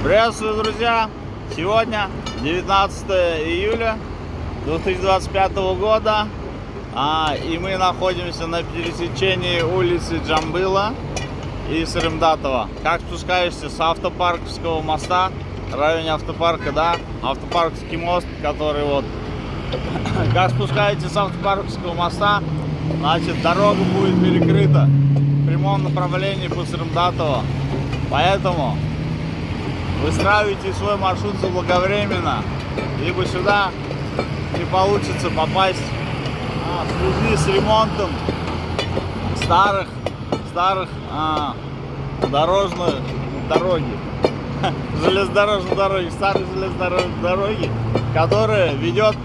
Приветствую, друзья! Сегодня 19 июля 2025 года, и мы находимся на пересечении улицы Джамбыла и Сырымдатова. Как спускаешься с Автопарковского моста, в районе автопарка, да, Автопарковский мост, который вот. Как спускаетесь с Автопарковского моста, значит, дорога будет перекрыта в прямом направлении по Сырымдатова, поэтому выстраивайте свой маршрут заблаговременно, либо сюда не получится попасть в связи с ремонтом старых железнодорожной дороги, старой железнодорожной дороги, которая ведет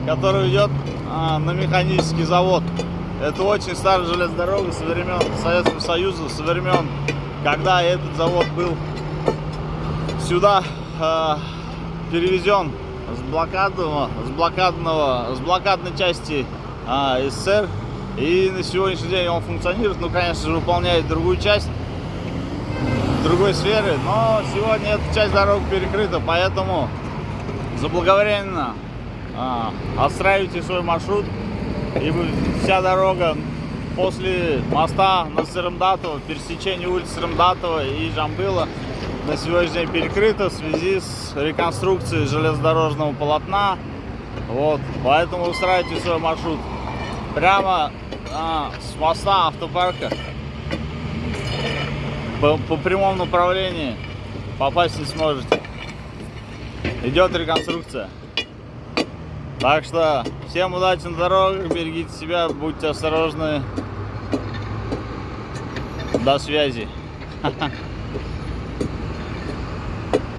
на механический завод. Это очень старая железная дорога со времен Советского Союза, со времен, когда этот завод был сюда перевезен с блокадной части СССР, и на сегодняшний день он функционирует, ну, конечно же, выполняет другую часть, другой сферы, но сегодня эта часть дороги перекрыта, поэтому заблаговременно отстраивайте свой маршрут, ибо вся дорога после моста на Сырымдатова, пересечение улиц Сырымдатова и Джамбыла на сегодняшний день перекрыта в связи с реконструкцией железнодорожного полотна. Вот, поэтому устраивайте свой маршрут прямо с моста автопарка по прямому направлению попасть не сможете. Идет реконструкция. Так что всем удачи на дорогах, берегите себя, будьте осторожны. До связи.